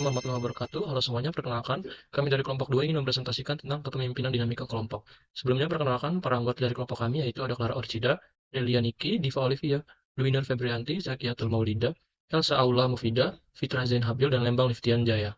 warahmatullahi wabarakatuh. Halo semuanya, perkenalkan, kami dari kelompok 2 ingin mempresentasikan tentang kepemimpinan dinamika kelompok. Sebelumnya, perkenalkan, para anggota dari kelompok kami yaitu ada Clara Orchida, Delia Niki, Diva Olivia, Dwinder Febrianti, Zakiatul Maulida, Elsa Aula Mufida, Fitra Zain Habil, dan Lembang Liftian Jaya.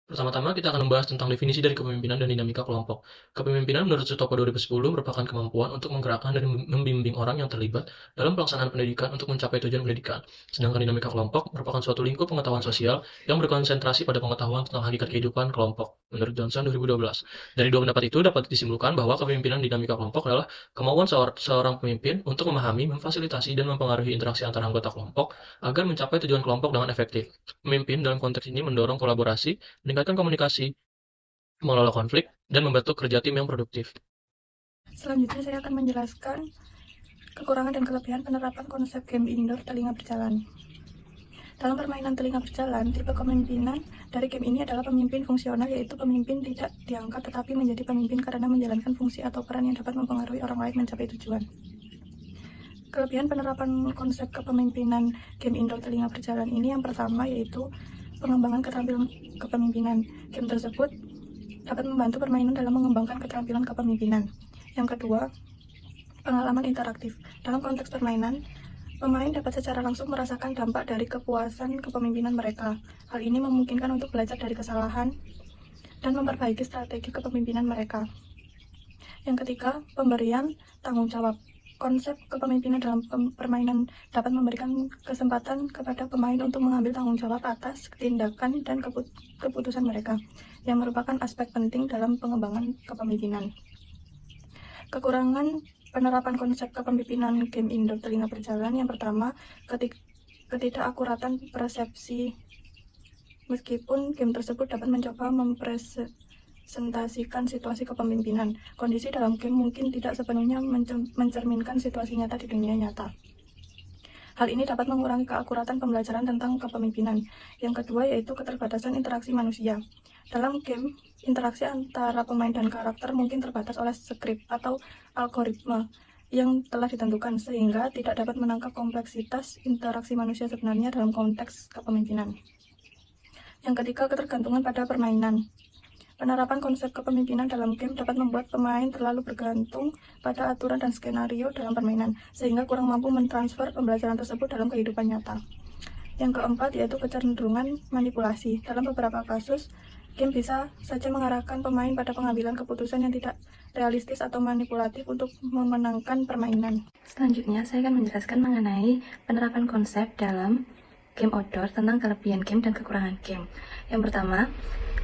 Pertama-tama kita akan membahas tentang definisi dari kepemimpinan dan dinamika kelompok. Kepemimpinan menurut Sutopo 2010 merupakan kemampuan untuk menggerakkan dan membimbing orang yang terlibat dalam pelaksanaan pendidikan untuk mencapai tujuan pendidikan. Sedangkan dinamika kelompok merupakan suatu lingkup pengetahuan sosial yang berkonsentrasi pada pengetahuan tentang hakikat kehidupan kelompok. Menurut Johnson 2012. Dari dua pendapat itu dapat disimpulkan bahwa kepemimpinan dinamika kelompok adalah kemauan seorang pemimpin untuk memahami, memfasilitasi, dan mempengaruhi interaksi antara anggota kelompok agar mencapai tujuan kelompok dengan efektif. Pemimpin dalam konteks ini mendorong kolaborasi, meningkatkan komunikasi, mengelola konflik, dan membentuk kerja tim yang produktif. Selanjutnya saya akan menjelaskan kekurangan dan kelebihan penerapan konsep game indoor telinga berjalan. Dalam permainan telinga berjalan, tipe kepemimpinan dari game ini adalah pemimpin fungsional, yaitu pemimpin tidak diangkat tetapi menjadi pemimpin karena menjalankan fungsi atau peran yang dapat mempengaruhi orang lain mencapai tujuan. Kelebihan penerapan konsep kepemimpinan game indoor telinga berjalan ini yang pertama yaitu pengembangan keterampilan kepemimpinan. Game tersebut dapat membantu permainan dalam mengembangkan keterampilan kepemimpinan. Yang kedua, pengalaman interaktif. Dalam konteks permainan, pemain dapat secara langsung merasakan dampak dari kepuasan kepemimpinan mereka. Hal ini memungkinkan untuk belajar dari kesalahan dan memperbaiki strategi kepemimpinan mereka. Yang ketiga, pemberian tanggung jawab. Konsep kepemimpinan dalam permainan dapat memberikan kesempatan kepada pemain untuk mengambil tanggung jawab atas tindakan dan keputusan mereka, yang merupakan aspek penting dalam pengembangan kepemimpinan. Kekurangan penerapan konsep kepemimpinan game indoor telinga berjalan yang pertama, ketidakakuratan persepsi. Meskipun game tersebut dapat mencoba mempresentasikan situasi kepemimpinan, kondisi dalam game mungkin tidak sepenuhnya mencerminkan situasi nyata di dunia nyata. Hal ini dapat mengurangi keakuratan pembelajaran tentang kepemimpinan. Yang kedua yaitu keterbatasan interaksi manusia. Dalam game, interaksi antara pemain dan karakter mungkin terbatas oleh skrip atau algoritma yang telah ditentukan, sehingga tidak dapat menangkap kompleksitas interaksi manusia sebenarnya dalam konteks kepemimpinan. Yang ketiga, ketergantungan pada permainan. Penerapan konsep kepemimpinan dalam game dapat membuat pemain terlalu bergantung pada aturan dan skenario dalam permainan, sehingga kurang mampu mentransfer pembelajaran tersebut dalam kehidupan nyata. Yang keempat yaitu kecenderungan manipulasi. Dalam beberapa kasus, game bisa saja mengarahkan pemain pada pengambilan keputusan yang tidak realistis atau manipulatif untuk memenangkan permainan. Selanjutnya, saya akan menjelaskan mengenai penerapan konsep dalam game outdoor tentang kelebihan game dan kekurangan game. Yang pertama,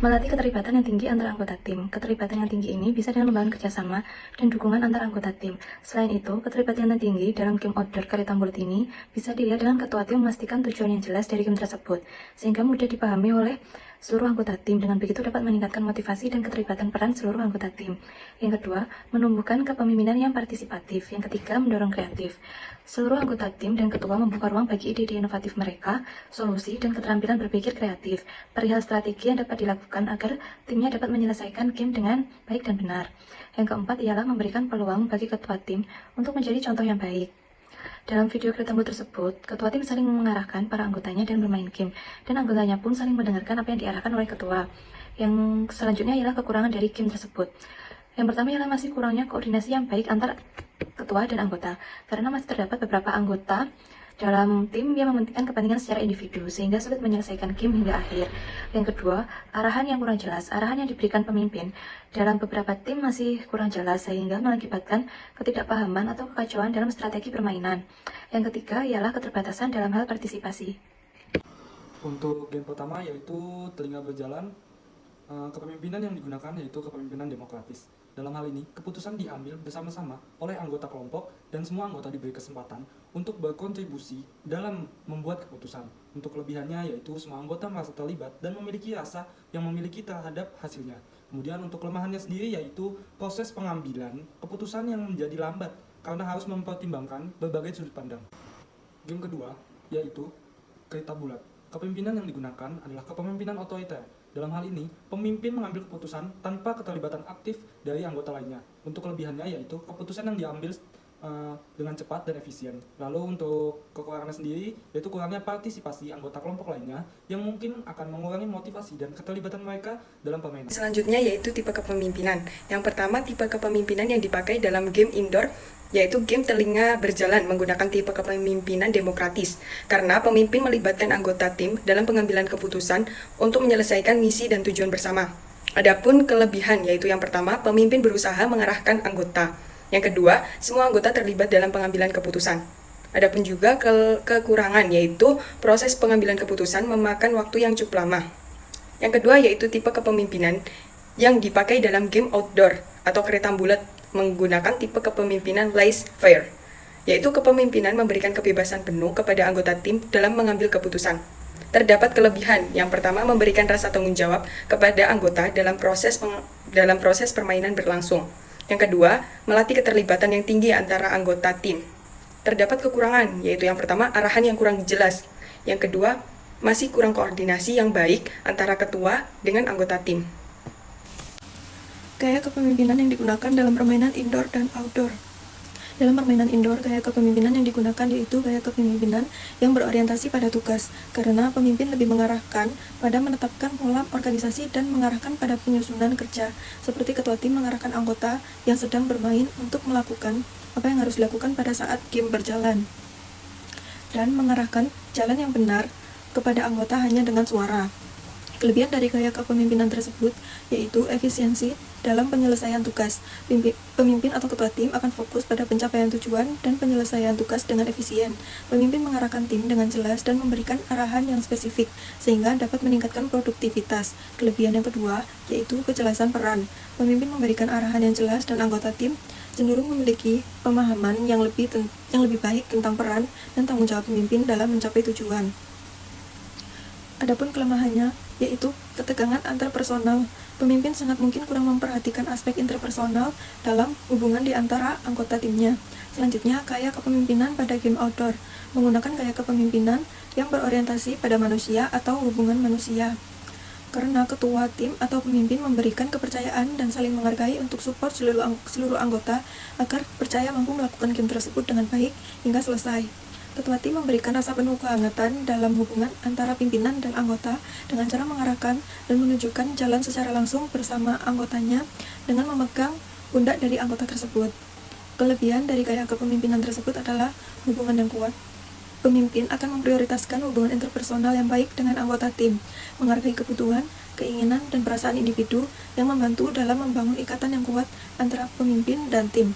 melatih keterlibatan yang tinggi antara anggota tim. Keterlibatan yang tinggi ini bisa dengan membangun kerjasama dan dukungan antara anggota tim. Selain itu, keterlibatan yang tinggi dalam game outdoor Karita Bulat ini bisa dilihat dengan ketua tim memastikan tujuan yang jelas dari game tersebut, sehingga mudah dipahami oleh seluruh anggota tim. Dengan begitu dapat meningkatkan motivasi dan keterlibatan peran seluruh anggota tim. Yang kedua, menumbuhkan kepemimpinan yang partisipatif. Yang ketiga, mendorong kreatif. Seluruh anggota tim dan ketua membuka ruang bagi ide-ide inovatif mereka, solusi, dan keterampilan berpikir kreatif, perihal strategi yang dapat dilakukan agar timnya dapat menyelesaikan game dengan baik dan benar. Yang keempat ialah memberikan peluang bagi ketua tim untuk menjadi contoh yang baik. Dalam video kreatif tersebut, ketua tim saling mengarahkan para anggotanya dan bermain game, dan anggotanya pun saling mendengarkan apa yang diarahkan oleh ketua. Yang selanjutnya ialah kekurangan dari game tersebut. Yang pertama ialah masih kurangnya koordinasi yang baik antara ketua dan anggota, karena masih terdapat beberapa anggota dalam tim yang mementingkan kepentingan secara individu, sehingga sulit menyelesaikan game hingga akhir. Yang kedua, arahan yang kurang jelas. Arahan yang diberikan pemimpin dalam beberapa tim masih kurang jelas, sehingga mengakibatkan ketidakpahaman atau kekacauan dalam strategi permainan. Yang ketiga ialah keterbatasan dalam hal partisipasi. Untuk game pertama yaitu telinga berjalan, kepemimpinan yang digunakan yaitu kepemimpinan demokratis. Dalam hal ini, keputusan diambil bersama-sama oleh anggota kelompok dan semua anggota diberi kesempatan untuk berkontribusi dalam membuat keputusan. Untuk kelebihannya yaitu semua anggota merasa terlibat dan memiliki rasa yang memiliki terhadap hasilnya. Kemudian untuk kelemahannya sendiri yaitu proses pengambilan keputusan yang menjadi lambat karena harus mempertimbangkan berbagai sudut pandang. Game kedua yaitu Karita Bulat. Kepemimpinan yang digunakan adalah kepemimpinan otoriter. Dalam hal ini, pemimpin mengambil keputusan tanpa keterlibatan aktif dari anggota lainnya. Untuk kelebihannya yaitu keputusan yang diambil dengan cepat dan efisien. Lalu untuk kekurangannya sendiri, yaitu kurangnya partisipasi anggota kelompok lainnya yang mungkin akan mengurangi motivasi dan keterlibatan mereka dalam permainan. Selanjutnya yaitu tipe kepemimpinan. Yang pertama, tipe kepemimpinan yang dipakai dalam game indoor yaitu game telinga berjalan menggunakan tipe kepemimpinan demokratis, karena pemimpin melibatkan anggota tim dalam pengambilan keputusan untuk menyelesaikan misi dan tujuan bersama. Adapun kelebihan yaitu yang pertama, pemimpin berusaha mengarahkan anggota. Yang kedua, semua anggota terlibat dalam pengambilan keputusan. Adapun juga kekurangan yaitu proses pengambilan keputusan memakan waktu yang cukup lama. Yang kedua yaitu tipe kepemimpinan yang dipakai dalam game outdoor atau kereta bulat menggunakan tipe kepemimpinan laissez-faire, yaitu kepemimpinan memberikan kebebasan penuh kepada anggota tim dalam mengambil keputusan. Terdapat kelebihan, yang pertama memberikan rasa tanggung jawab kepada anggota dalam proses permainan berlangsung. Yang kedua, melatih keterlibatan yang tinggi antara anggota tim. Terdapat kekurangan, yaitu yang pertama arahan yang kurang jelas. Yang kedua, masih kurang koordinasi yang baik antara ketua dengan anggota tim. Gaya kepemimpinan yang digunakan dalam permainan indoor dan outdoor. Dalam permainan indoor, gaya kepemimpinan yang digunakan yaitu gaya kepemimpinan yang berorientasi pada tugas, karena pemimpin lebih mengarahkan pada menetapkan pola organisasi dan mengarahkan pada penyusunan kerja, seperti ketua tim mengarahkan anggota yang sedang bermain untuk melakukan apa yang harus dilakukan pada saat game berjalan, dan mengarahkan jalan yang benar kepada anggota hanya dengan suara. Kelebihan dari gaya kepemimpinan tersebut yaitu efisiensi dalam penyelesaian tugas. Pemimpin atau ketua tim akan fokus pada pencapaian tujuan dan penyelesaian tugas dengan efisien. Pemimpin mengarahkan tim dengan jelas dan memberikan arahan yang spesifik, sehingga dapat meningkatkan produktivitas. Kelebihan yang kedua yaitu kejelasan peran. Pemimpin memberikan arahan yang jelas dan anggota tim cenderung memiliki pemahaman yang lebih baik tentang peran dan tanggung jawab pemimpin dalam mencapai tujuan. Adapun kelemahannya yaitu ketegangan antarpersonal. Pemimpin sangat mungkin kurang memperhatikan aspek interpersonal dalam hubungan di antara anggota timnya. Selanjutnya, gaya kepemimpinan pada game outdoor. Menggunakan gaya kepemimpinan yang berorientasi pada manusia atau hubungan manusia. Karena ketua tim atau pemimpin memberikan kepercayaan dan saling menghargai untuk support seluruh anggota agar percaya mampu melakukan game tersebut dengan baik hingga selesai. Ketua tim memberikan rasa penuh kehangatan dalam hubungan antara pimpinan dan anggota dengan cara mengarahkan dan menunjukkan jalan secara langsung bersama anggotanya dengan memegang pundak dari anggota tersebut. Kelebihan dari gaya kepemimpinan tersebut adalah hubungan yang kuat. Pemimpin akan memprioritaskan hubungan interpersonal yang baik dengan anggota tim, menghargai kebutuhan, keinginan, dan perasaan individu yang membantu dalam membangun ikatan yang kuat antara pemimpin dan tim.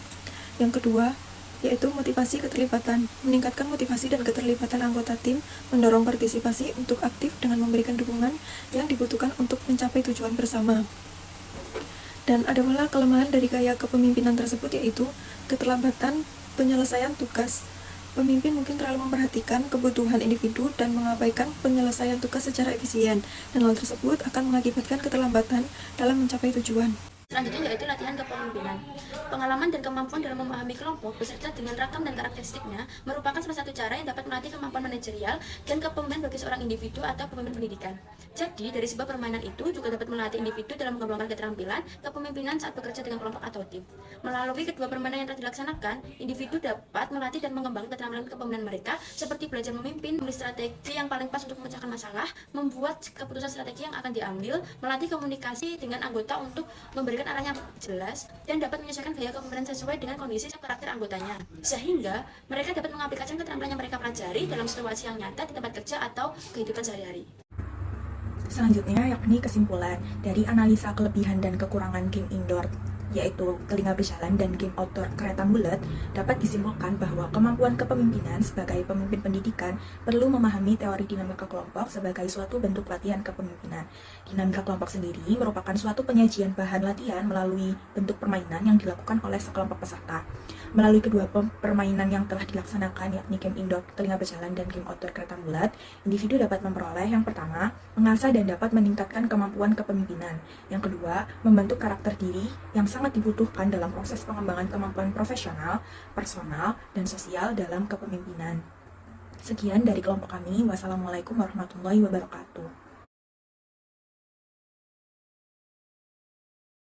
Yang kedua, yaitu motivasi keterlibatan. Meningkatkan motivasi dan keterlibatan anggota tim, mendorong partisipasi untuk aktif dengan memberikan dukungan yang dibutuhkan untuk mencapai tujuan bersama. Dan ada pula kelemahan dari gaya kepemimpinan tersebut yaitu keterlambatan penyelesaian tugas. Pemimpin mungkin terlalu memperhatikan kebutuhan individu dan mengabaikan penyelesaian tugas secara efisien, dan hal tersebut akan mengakibatkan keterlambatan dalam mencapai tujuan. Selanjutnya yaitu latihan kepemimpinan. Pengalaman dan kemampuan dalam memahami kelompok beserta dengan rakam dan karakteristiknya merupakan salah satu cara yang dapat melatih kemampuan manajerial dan kepemimpinan bagi seorang individu atau pemimpin pendidikan. Jadi, dari sebuah permainan itu juga dapat melatih individu dalam mengembangkan keterampilan kepemimpinan saat bekerja dengan kelompok atau tim. Melalui kedua permainan yang telah dilaksanakan, individu dapat melatih dan mengembangkan keterampilan kepemimpinan mereka seperti belajar memimpin, memilih strategi yang paling pas untuk memecahkan masalah, membuat keputusan strategi yang akan diambil, melatih komunikasi dengan anggota untuk memberikan arah yang jelas, dan dapat menyesuaikan gaya kepemimpinan sesuai dengan kondisi dan karakter anggotanya, sehingga mereka dapat mengaplikasikan keterampilan yang mereka pelajari dalam situasi yang nyata di tempat kerja atau kehidupan sehari-hari. Selanjutnya yakni kesimpulan dari analisa kelebihan dan kekurangan game indoor yaitu telinga berjalan dan game outdoor kereta bulat, dapat disimpulkan bahwa kemampuan kepemimpinan sebagai pemimpin pendidikan perlu memahami teori dinamika kelompok sebagai suatu bentuk latihan kepemimpinan. Dinamika kelompok sendiri merupakan suatu penyajian bahan latihan melalui bentuk permainan yang dilakukan oleh sekelompok peserta. Melalui kedua permainan yang telah dilaksanakan, yakni game indoor telinga berjalan dan game outdoor kereta bulat, individu dapat memperoleh yang pertama, mengasah dan dapat meningkatkan kemampuan kepemimpinan. Yang kedua, membentuk karakter diri yang sangat dibutuhkan dalam proses pengembangan kemampuan profesional, personal, dan sosial dalam kepemimpinan. Sekian dari kelompok kami. Wassalamualaikum warahmatullahi wabarakatuh.